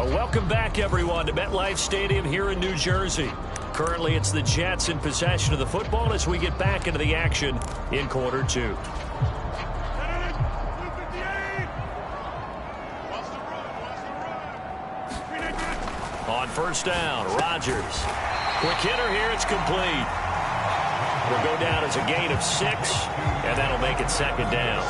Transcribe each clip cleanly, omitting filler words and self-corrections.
Well, welcome back, everyone, to MetLife Stadium here in New Jersey. Currently, it's the Jets in possession of the football as we get back into the action in quarter two. On first down, Rodgers. Quick hitter here, it's complete. Will go down as a gain of 6, and that'll make it second down.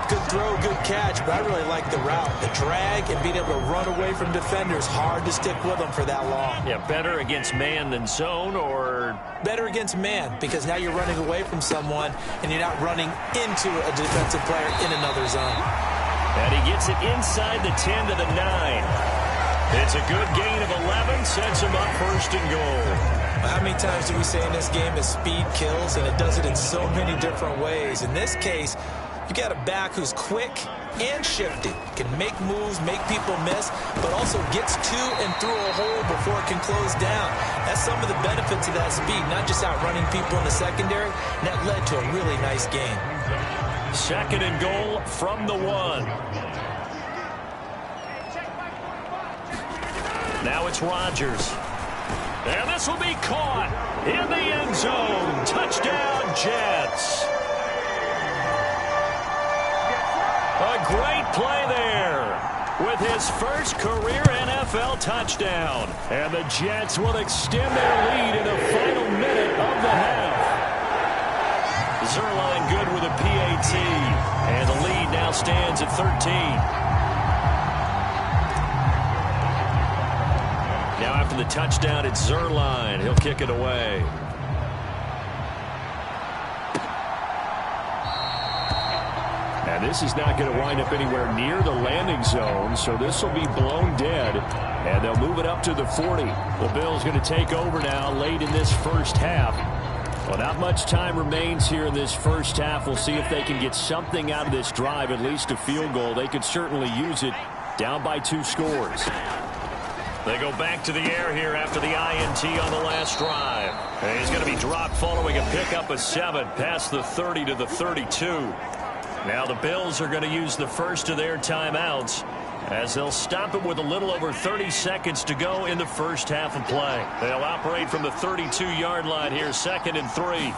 Good throw, good catch, but I really like the route. The drag and being able to run away from defenders, hard to stick with them for that long. Yeah, better against man than zone, or? Better against man, because now you're running away from someone, and you're not running into a defensive player in another zone. And he gets it inside the 10 to the 9. It's a good gain of 11, sets him up first and goal. How many times do we say in this game that speed kills, and it does it in so many different ways? In this case, you got a back who's quick and shifty, can make moves, make people miss, but also gets to and through a hole before it can close down. That's some of the benefits of that speed, not just outrunning people in the secondary, and that led to a really nice game. Second and goal from the 1. Now it's Rodgers. And this will be caught in the end zone. Touchdown, Jets. A great play there with his first career NFL touchdown. And the Jets will extend their lead in the final minute of the half. Zuerlein good with a PAT. And the lead now stands at 13. Now after the touchdown, it's Zuerlein. He'll kick it away. And this is not going to wind up anywhere near the landing zone, so this will be blown dead, and they'll move it up to the 40. The Bills going to take over now late in this first half. Well, not much time remains here in this first half. We'll see if they can get something out of this drive, at least a field goal. They could certainly use it, down by 2 scores. They go back to the air here after the INT on the last drive. And he's going to be dropped following a pickup of 7 past the 30 to the 32. Now the Bills are going to use the first of their timeouts as they'll stop it with a little over 30 seconds to go in the first half of play. They'll operate from the 32-yard line here, 2nd and 3.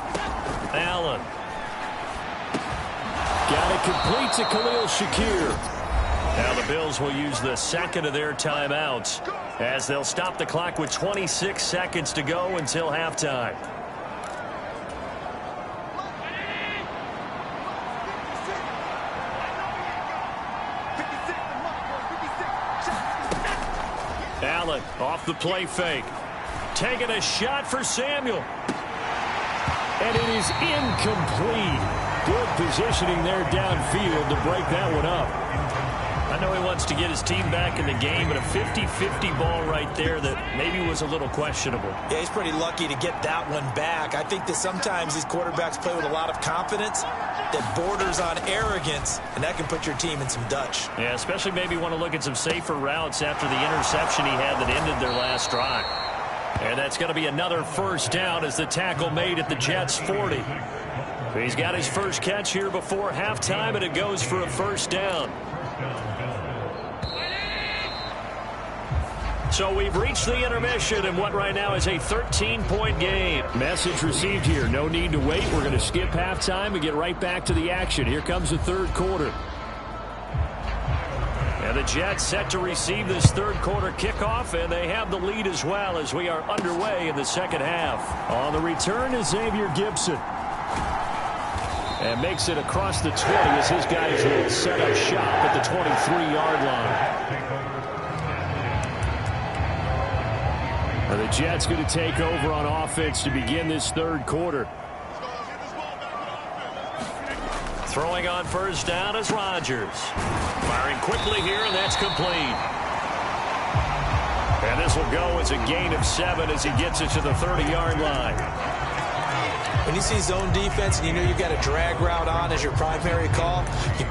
Allen. Got it complete to Khalil Shakir. Now the Bills will use the second of their timeouts as they'll stop the clock with 26 seconds to go until halftime. Allen off the play fake. Taking a shot for Samuel. And it is incomplete. Good positioning there downfield to break that one up. I know he wants to get his team back in the game, but a 50-50 ball right there that maybe was a little questionable. Yeah, he's pretty lucky to get that one back. I think that sometimes these quarterbacks play with a lot of confidence that borders on arrogance, and that can put your team in some Dutch. Yeah, especially maybe want to look at some safer routes after the interception he had that ended their last drive. And that's going to be another first down as the tackle made at the Jets' 40. He's got his first catch here before halftime, and it goes for a first down. So we've reached the intermission in what right now is a 13-point game. Message received here. No need to wait. We're going to skip halftime and get right back to the action. Here comes the third quarter. And the Jets set to receive this third quarter kickoff, and they have the lead as well as we are underway in the second half. On the return is Xavier Gibson. And makes it across the 20 as his guys will set up shop at the 23-yard line. And the Jets going to take over on offense to begin this third quarter. Throwing on first down is Rodgers. Firing quickly here, and that's complete. And this will go as a gain of 7 as he gets it to the 30-yard line. When you see zone defense and you know you've got a drag route on as your primary call, you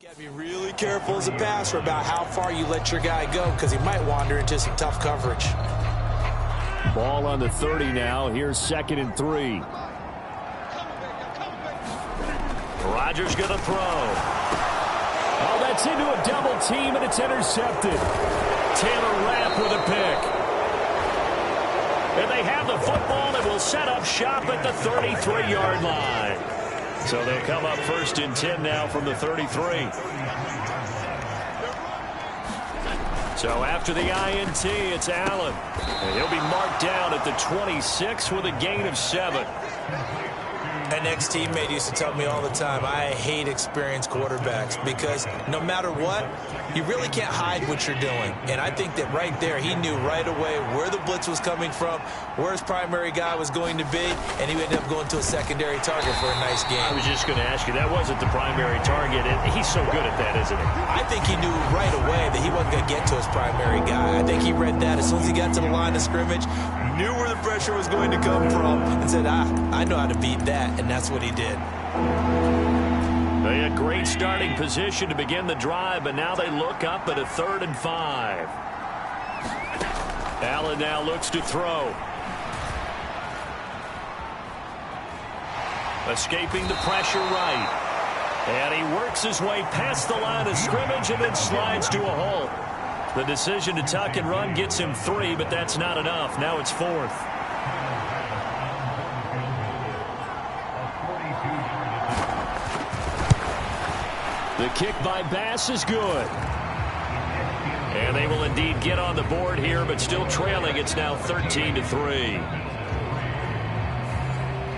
Got to be really careful as a passer about how far you let your guy go because he might wander into some tough coverage. Ball on the 30 now. Here's 2nd and 3. Rodgers going to throw. Oh, that's into a double team, and it's intercepted. Taylor Rapp with a pick. And they have the football and will set up shop at the 33-yard line. So they'll come up 1st and 10 now from the 33. So after the INT, it's Allen. And he'll be marked down at the 26 with a gain of 7. An ex-teammate used to tell me all the time, I hate experienced quarterbacks because no matter what, you really can't hide what you're doing. And I think that right there, he knew right away where the blitz was coming from, where his primary guy was going to be, and he ended up going to a secondary target for a nice game. I was just going to ask you, that wasn't the primary target, and he's so good at that, isn't he? I think he knew right away that he wasn't going to get to his primary guy. I think he read that as soon as he got to the line of scrimmage, knew where the pressure was going to come from, and said, I know how to beat that, and that's what he did. They had great starting position to begin the drive, but now they look up at a 3rd and 5. Allen now looks to throw. Escaping the pressure right. And he works his way past the line of scrimmage and then slides to a halt. The decision to tuck and run gets him 3, but that's not enough. Now it's 4th. The kick by Bass is good. And they will indeed get on the board here, but still trailing. It's now 13-3.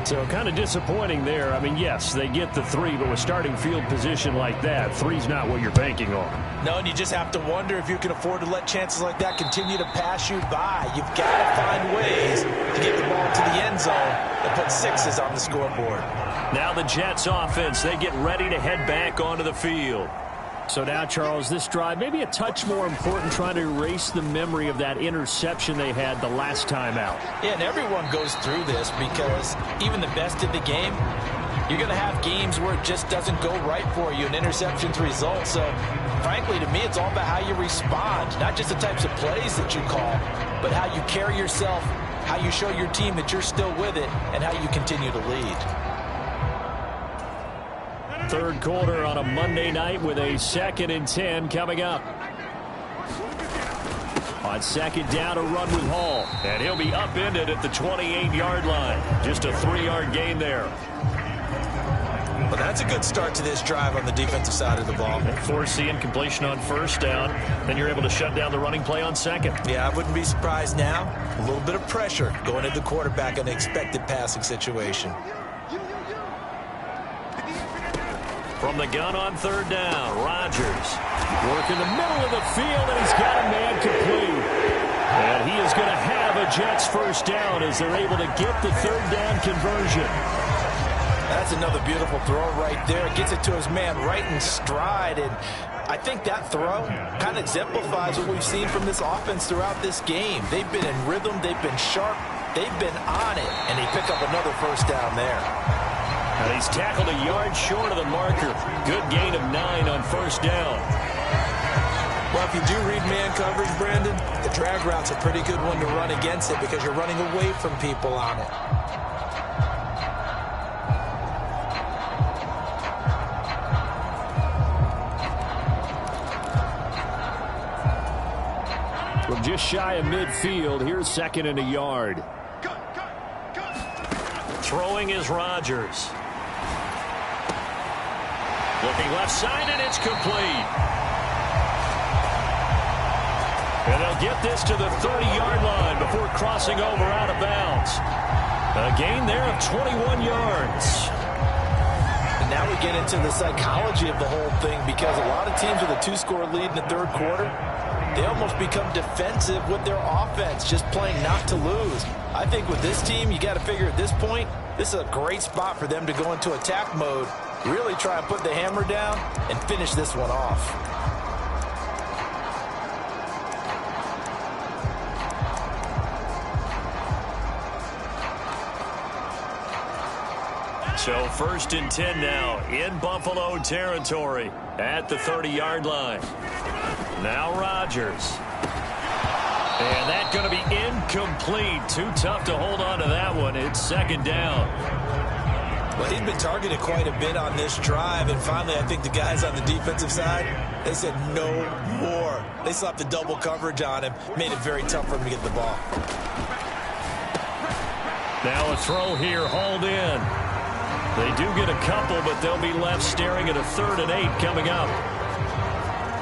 So kind of disappointing there. I mean, yes, they get the 3, but with starting field position like that, 3's not what you're banking on. No, and you just have to wonder if you can afford to let chances like that continue to pass you by. You've got to find ways to get the ball to the end zone and put 6s on the scoreboard. Now the Jets offense, they get ready to head back onto the field. So now, Charles, this drive maybe a touch more important, trying to erase the memory of that interception they had the last time out. Yeah, and everyone goes through this because even the best in the game, you're going to have games where it just doesn't go right for you and interceptions result. So, frankly, to me, it's all about how you respond, not just the types of plays that you call, but how you carry yourself, how you show your team that you're still with it, and how you continue to lead. Third quarter on a Monday night with a 2nd and 10 coming up. On 2nd down, a run with Hall. And he'll be upended at the 28-yard line. Just a 3-yard gain there. Well, that's a good start to this drive on the defensive side of the ball. Force the incompletion on 1st down. Then you're able to shut down the running play on 2nd. Yeah, I wouldn't be surprised now. A little bit of pressure going at the quarterback in an expected passing situation. From the gun on 3rd down, Rodgers working the middle of the field, and he's got a man complete. And he is going to have a Jets 1st down as they're able to get the 3rd down conversion. That's another beautiful throw right there. Gets it to his man right in stride. And I think that throw kind of exemplifies what we've seen from this offense throughout this game. They've been in rhythm. They've been sharp. They've been on it. And they pick up another 1st down there. And he's tackled a yard short of the marker. Good gain of 9 on 1st down. Well, if you do read man coverage, Brandon, the drag route's a pretty good one to run against it because you're running away from people on it. From just shy of midfield, here's 2nd and a yard. Throwing is Rodgers. Looking left side, and it's complete. And they'll get this to the 30-yard line before crossing over out of bounds. A gain there of 21 yards. And now we get into the psychology of the whole thing because a lot of teams with a 2-score lead in the 3rd quarter, they almost become defensive with their offense, just playing not to lose. I think with this team, you got to figure at this point, this is a great spot for them to go into attack mode, really try and put the hammer down and finish this one off. So 1st and 10 now in Buffalo territory at the 30-yard line. Now Rodgers. And that's going to be incomplete. Too tough to hold on to that one. It's 2nd down. Well, he's been targeted quite a bit on this drive, and finally I think the guys on the defensive side, they said no more. They slapped the double coverage on him, made it very tough for him to get the ball. Now a throw here, hauled in. They do get a couple, but they'll be left staring at a 3rd and 8 coming up.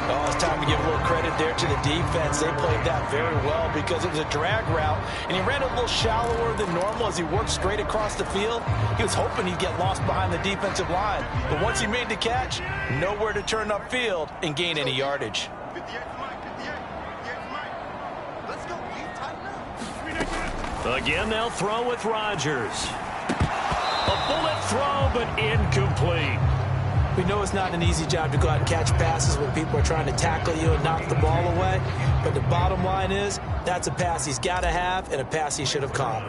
Oh, it's time to give a little credit there to the defense. They played that very well because it was a drag route, and he ran a little shallower than normal as he worked straight across the field. He was hoping he'd get lost behind the defensive line, but once he made the catch, nowhere to turn upfield and gain any yardage. Again, they'll throw with Rodgers. A bullet throw, but incomplete. We know it's not an easy job to go out and catch passes when people are trying to tackle you and knock the ball away. But the bottom line is, that's a pass he's got to have and a pass he should have caught.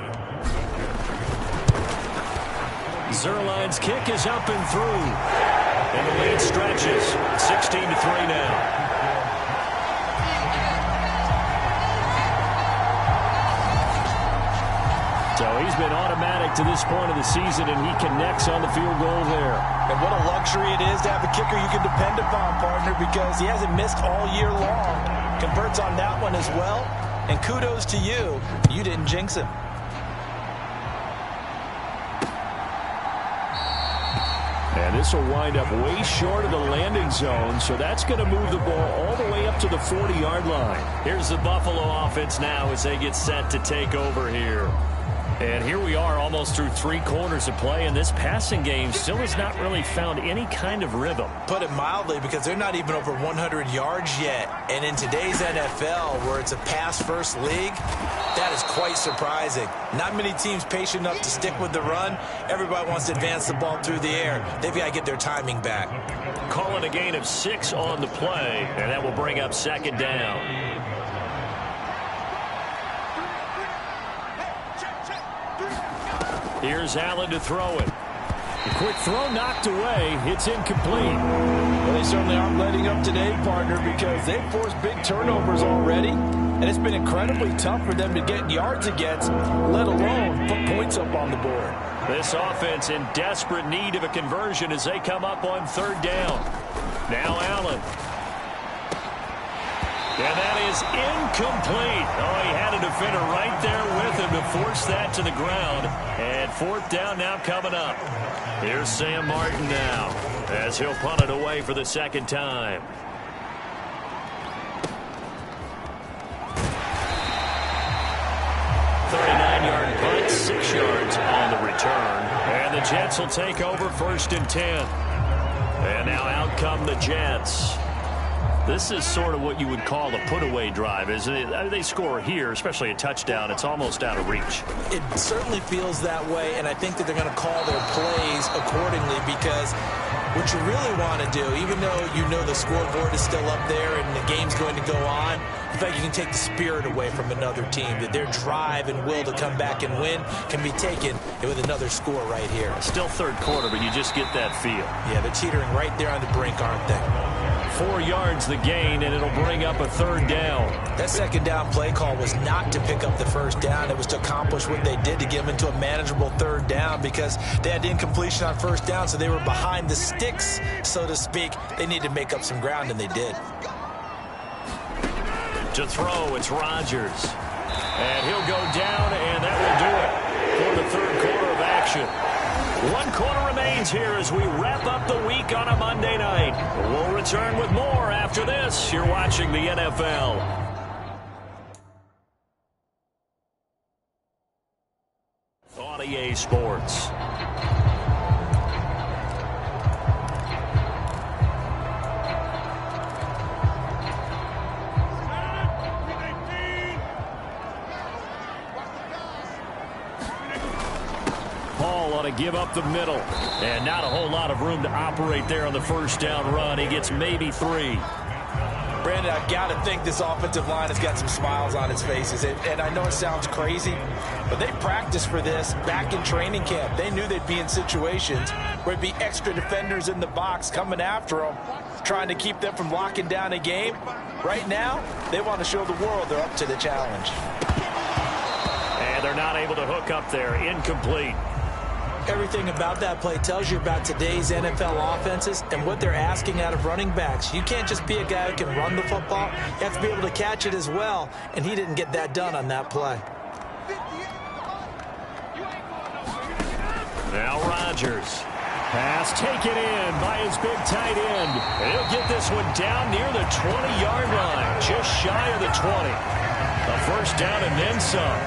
Zerline's kick is up and through. And the lead stretches. 16-3 now. So he's been automatic to this point of the season, and he connects on the field goal there. And what a luxury it is to have a kicker you can depend upon, partner, because he hasn't missed all year long. Converts on that one as well. And kudos to you. You didn't jinx him. And this will wind up way short of the landing zone, so that's going to move the ball all the way up to the 40-yard line. Here's the Buffalo offense now as they get set to take over here. And here we are almost through 3 quarters of play, and this passing game still has not really found any kind of rhythm. Put it mildly, because they're not even over 100 yards yet. And in today's NFL, where it's a pass-first league, that is quite surprising. Not many teams patient enough to stick with the run. Everybody wants to advance the ball through the air. They've got to get their timing back. Calling a gain of 6 on the play, and that will bring up 2nd down. Here's Allen to throw it. A quick throw knocked away. It's incomplete. Well, they certainly aren't letting up today, partner, because they've forced big turnovers already. And it's been incredibly tough for them to get yards against, let alone put points up on the board. This offense in desperate need of a conversion as they come up on 3rd down. Now Allen. And that is incomplete. Oh, he had a defender right there with him to force that to the ground. And 4th down now coming up. Here's Sam Martin now as he'll punt it away for the 2nd time. Punt, 6 yards on the return. And the Jets will take over 1st and 10. And now out come the Jets. This is sort of what you would call a put-away drive, isn't it? I mean, they score here, especially a touchdown. It's almost out of reach. It certainly feels that way, and I think that they're going to call their plays accordingly, because what you really want to do, even though you know the scoreboard is still up there and the game's going to go on, in fact, you can take the spirit away from another team, that their drive and will to come back and win can be taken with another score right here. Still 3rd quarter, but you just get that feel. Yeah, they're teetering right there on the brink, aren't they? 4 yards the gain, and it'll bring up a 3rd down. That 2nd down play call was not to pick up the 1st down. It was to accomplish what they did, to get them into a manageable 3rd down, because they had incompletion on 1st down, so they were behind the sticks, so to speak. They needed to make up some ground, and they did. To throw, it's Rodgers. And he'll go down, and that will do it for the 3rd quarter of action. 1 quarter remains here as we wrap up the week on a Monday night. We'll return with more after this. You're watching the NFL. On EA Sports. To give up the middle, and not a whole lot of room to operate there on the 1st down run. He gets maybe 3. Brandon, I've got to think this offensive line has got some smiles on its faces. And I know it sounds crazy, but they practiced for this back in training camp. They knew they'd be in situations where it'd be extra defenders in the box coming after them, trying to keep them from locking down a game. Right now, they want to show the world they're up to the challenge. And they're not able to hook up there. Incomplete. Everything about that play tells you about today's NFL offenses and what they're asking out of running backs. You can't just be a guy who can run the football. You have to be able to catch it as well, and he didn't get that done on that play. Now Rodgers. Pass taken in by his big tight end. And he'll get this one down near the 20-yard line, just shy of the 20. A first down and then some.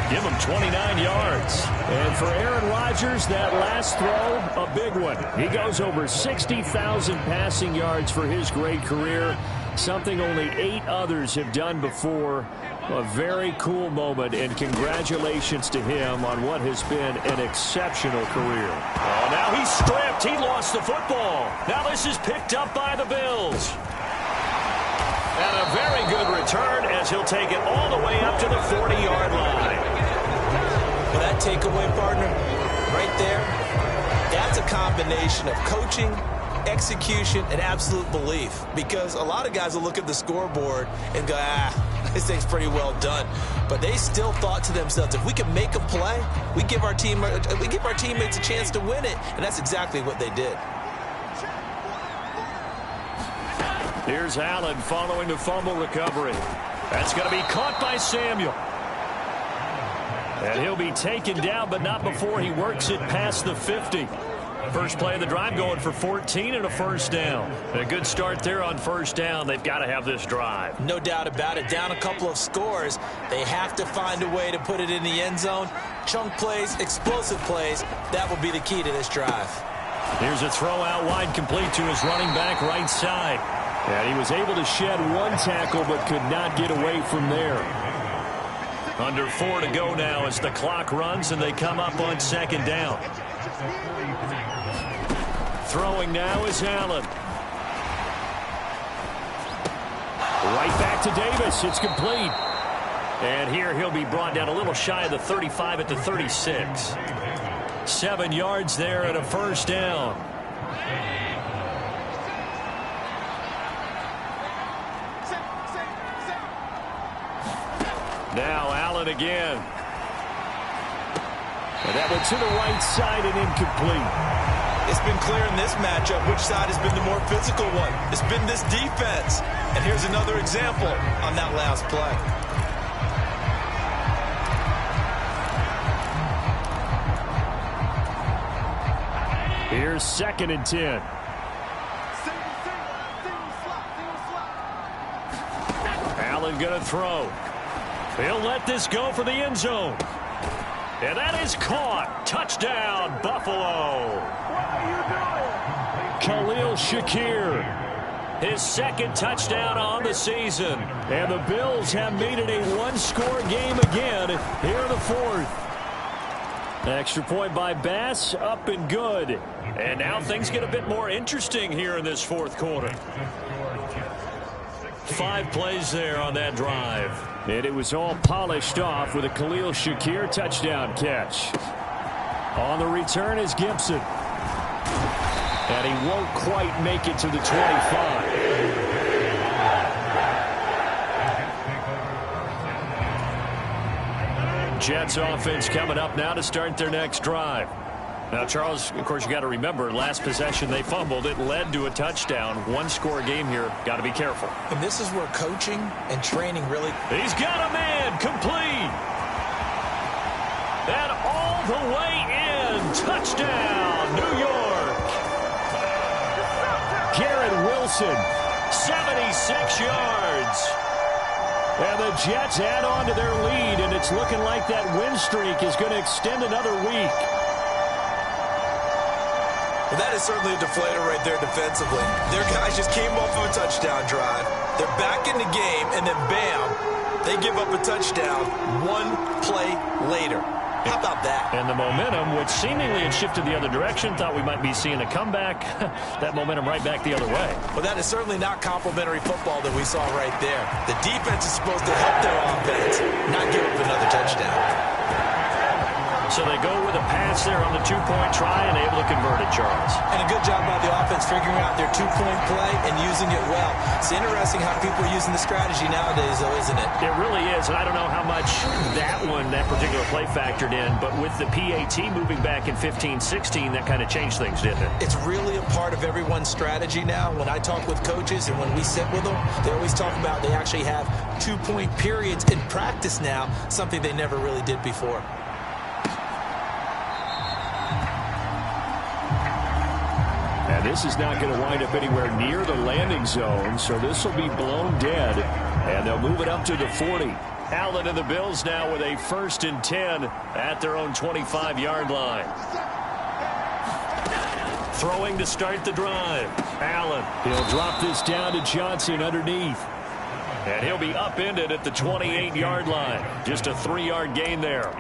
Give him 29 yards. And for Aaron Rodgers, that last throw, a big one. He goes over 60,000 passing yards for his great career, something only 8 others have done before. A very cool moment, and congratulations to him on what has been an exceptional career. Oh, now he's stripped. He lost the football. Now this is picked up by the Bills. And a very good return as he'll take it all the way up to the 40-yard line. Well, that takeaway, partner, right there, that's a combination of coaching, execution, and absolute belief. Because a lot of guys will look at the scoreboard and go, this thing's pretty well done. But they still thought to themselves, if we can make a play, we give our teammates a chance to win it. And that's exactly what they did. Here's Allen following the fumble recovery. That's going to be caught by Samuel. And he'll be taken down, but not before he works it past the 50. First play of the drive going for 14 and a first down. A good start there on first down. They've got to have this drive. No doubt about it. Down a couple of scores. They have to find a way to put it in the end zone. Chunk plays, explosive plays. That will be the key to this drive. Here's a throw out wide, complete to his running back right side. And he was able to shed one tackle but could not get away from there. Under 4 to go now as the clock runs and they come up on second down. Throwing now is Allen. Right back to Davis. It's complete. And here he'll be brought down a little shy of the 35 at the 36. 7 yards there and a first down. Now Allen again. And that one to the right side and incomplete. It's been clear in this matchup which side has been the more physical one. It's been this defense. And here's another example on that last play. Here's 2nd and 10. Allen going to throw. He'll let this go for the end zone. And that is caught. Touchdown, Buffalo. Khalil Shakir. His 2nd touchdown on the season. And the Bills have made it a one-score game again here in the 4th. Extra point by Bass, up and good. And now things get a bit more interesting here in this 4th quarter. 5 plays there on that drive. And it was all polished off with a Khalil Shakir touchdown catch. On the return is Gibson. And he won't quite make it to the 25. Jets offense coming up now to start their next drive. Now, Charles, of course, you got to remember, last possession they fumbled. It led to a touchdown. One-score game here. Got to be careful. And this is where coaching and training really... He's got a man. Complete. And all the way in. Touchdown, New York. Garrett Wilson, 76 yards. And the Jets add on to their lead, and it's looking like that win streak is going to extend another week. Well, that is certainly a deflator right there defensively. Their guys just came off of a touchdown drive. They're back in the game, and then bam, they give up a touchdown one play later. How about that? And the momentum, which seemingly had shifted the other direction, thought we might be seeing a comeback. That momentum right back the other way. Well, that is certainly not complimentary football that we saw right there. The defense is supposed to help their offense, not give up another touchdown. So they go with a pass there on the two-point try and able to convert it, Charles. And a good job by the offense figuring out their two-point play and using it well. It's interesting how people are using the strategy nowadays, though, isn't it? It really is, and I don't know how much that particular play factored in, but with the PAT moving back in 15-16, that kind of changed things, didn't it? It's really a part of everyone's strategy now. When I talk with coaches and when we sit with them, they always talk about they actually have two-point periods in practice now, something they never really did before. And this is not going to wind up anywhere near the landing zone, so this will be blown dead, and they'll move it up to the 40. Allen and the Bills now with a 1st and 10 at their own 25-yard line. Throwing to start the drive. Allen, he'll drop this down to Johnson underneath. And he'll be upended at the 28-yard line. Just a 3-yard gain there.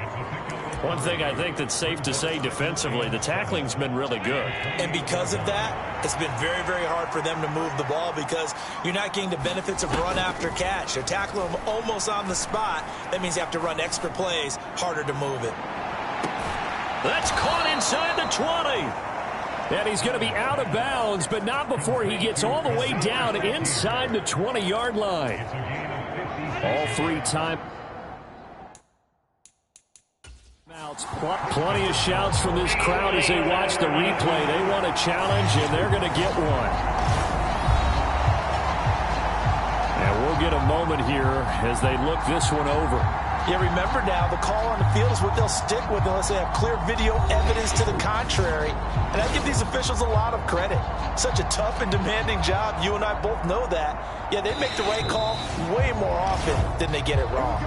One thing I think that's safe to say defensively, the tackling's been really good. And because of that, it's been very, very hard for them to move the ball because you're not getting the benefits of run after catch. They're tackling them almost on the spot. That means you have to run extra plays, harder to move it. That's caught inside the 20. And he's going to be out of bounds, but not before he gets all the way down inside the 20-yard line. All 3 times. Plenty of shouts from this crowd as they watch the replay. They want a challenge, and they're going to get one. And we'll get a moment here as they look this one over. Yeah, remember now, the call on the field is what they'll stick with unless they have clear video evidence to the contrary. And I give these officials a lot of credit. Such a tough and demanding job. You and I both know that. Yeah, they make the right call way more often than they get it wrong.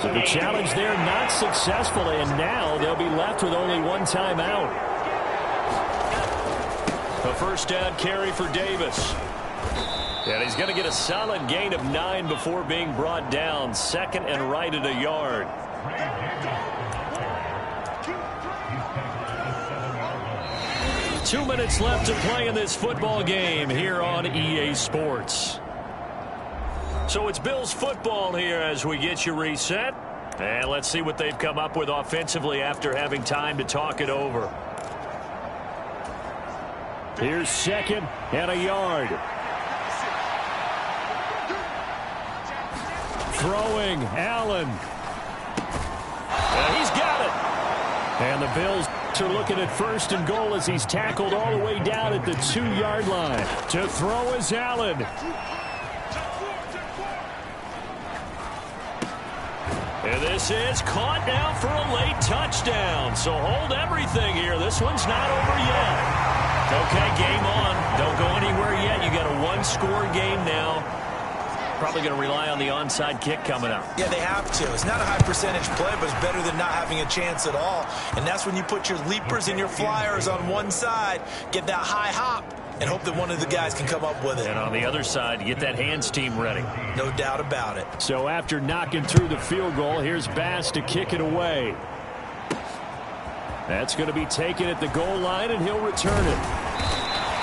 So the challenge there not successful, and now they'll be left with only 1 timeout. A 1st down carry for Davis. And he's going to get a solid gain of 9 before being brought down. 2nd and right at a yard. Two minutes left to play in this football game here on EA Sports. So it's Bills football here as we get you reset. And let's see what they've come up with offensively after having time to talk it over. Here's 2nd and a yard. Throwing, Allen. And he's got it. And the Bills are looking at 1st and goal as he's tackled all the way down at the 2-yard line. To throw is Allen. And this is caught now for a late touchdown. So hold everything here. This one's not over yet. Okay, game on. Don't go anywhere yet. You got a 1-score game now. Probably going to rely on the onside kick coming up. Yeah, they have to. It's not a high percentage play, but it's better than not having a chance at all. And that's when you put your leapers and your flyers on one side, get that high hop, and hope that one of the guys can come up with it. And on the other side, get that hands team ready. No doubt about it. So after knocking through the field goal, here's Bass to kick it away. That's going to be taken at the goal line, and he'll return it.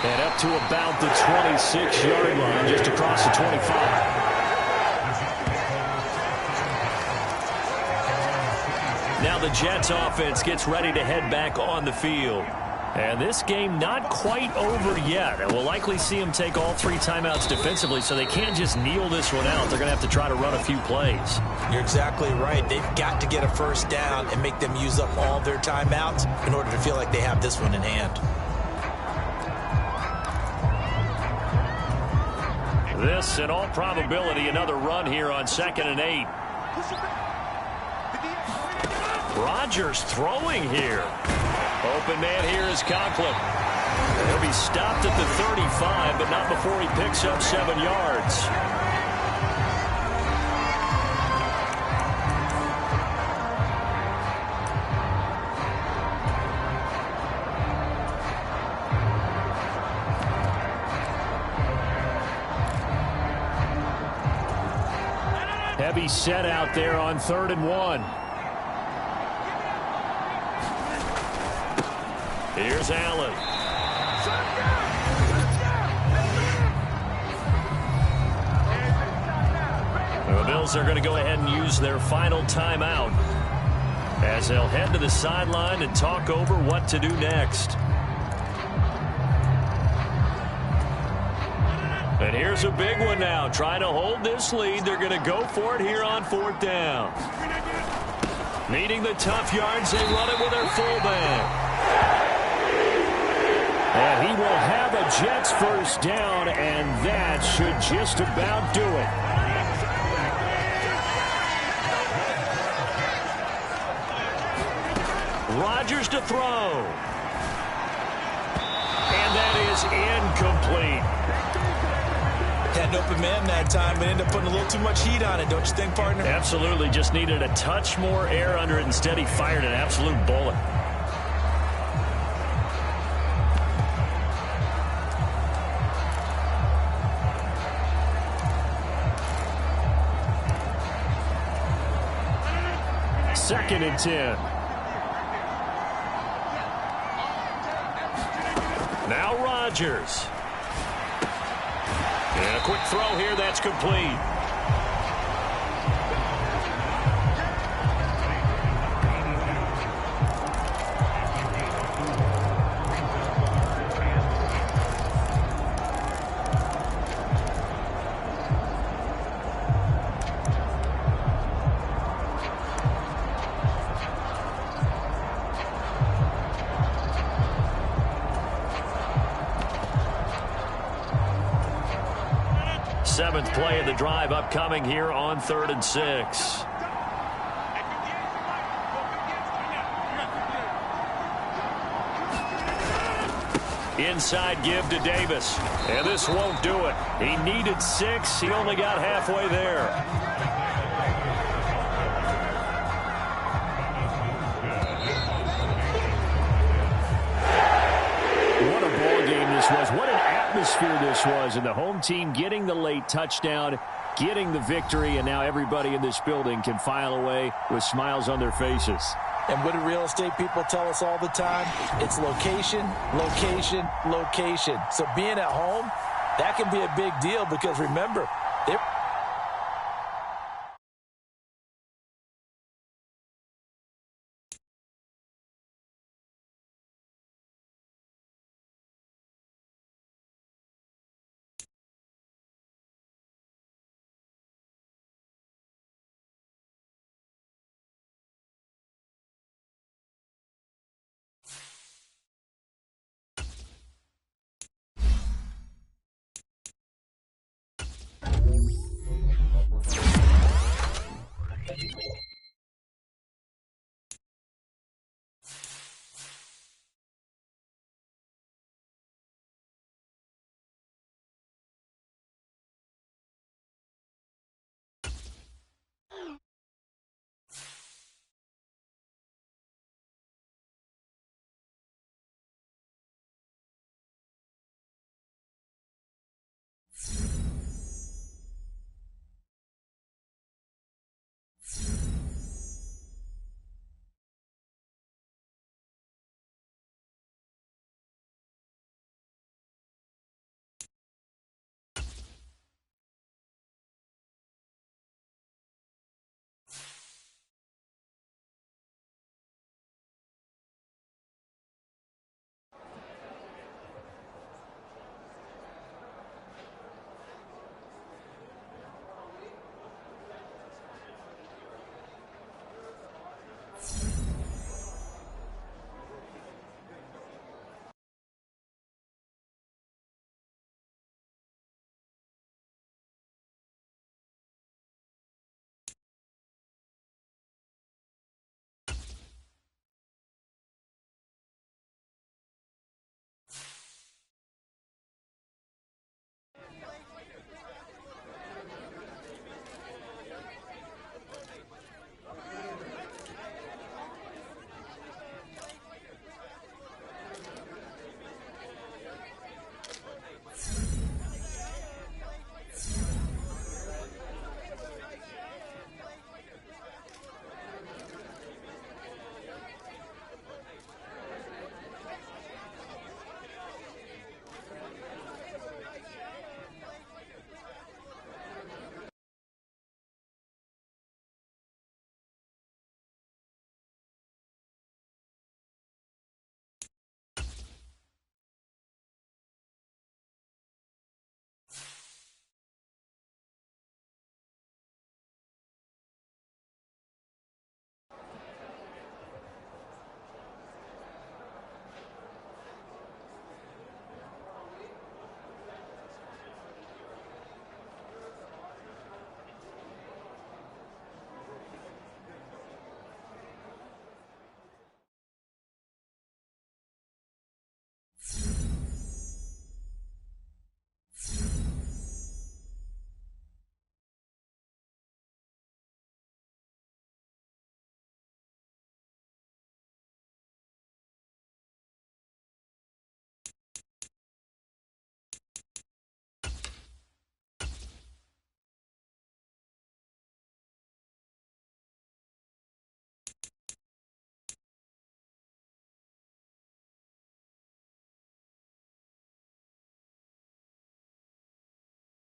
And up to about the 26-yard line, just across the 25. Now the Jets offense gets ready to head back on the field. And this game not quite over yet. And we'll likely see them take all 3 timeouts defensively, so they can't just kneel this one out. They're going to have to try to run a few plays. You're exactly right. They've got to get a 1st down and make them use up all their timeouts in order to feel like they have this one in hand. This, in all probability, another run here on 2nd and 8. Rodgers throwing here. Open man here is Conklin. He'll be stopped at the 35, but not before he picks up 7 yards. Heavy set out there on 3rd and 1. Here's Allen. The Bills are going to go ahead and use their final timeout as they'll head to the sideline and talk over what to do next. And here's a big one now. Trying to hold this lead. They're going to go for it here on 4th down. Needing the tough yards, they run it with their fullback. And he will have a Jets first down, and that should just about do it. Rodgers to throw. And that is incomplete. Had an open man that time, but ended up putting a little too much heat on it, don't you think, partner? Absolutely. Just needed a touch more air under it. Instead, he fired an absolute bullet. Second and 10. Now Rodgers. And a quick throw here that's complete. Seventh play of the drive upcoming here on 3rd and 6. Inside give to Davis. And this won't do it. He needed 6. He only got halfway there. What a ball game this was. What an atmosphere this was. And the home team getting the late touchdown, getting the victory, and now everybody in this building can file away with smiles on their faces. And what do real estate people tell us all the time? It's location, location, location. So being at home, that can be a big deal because, remember,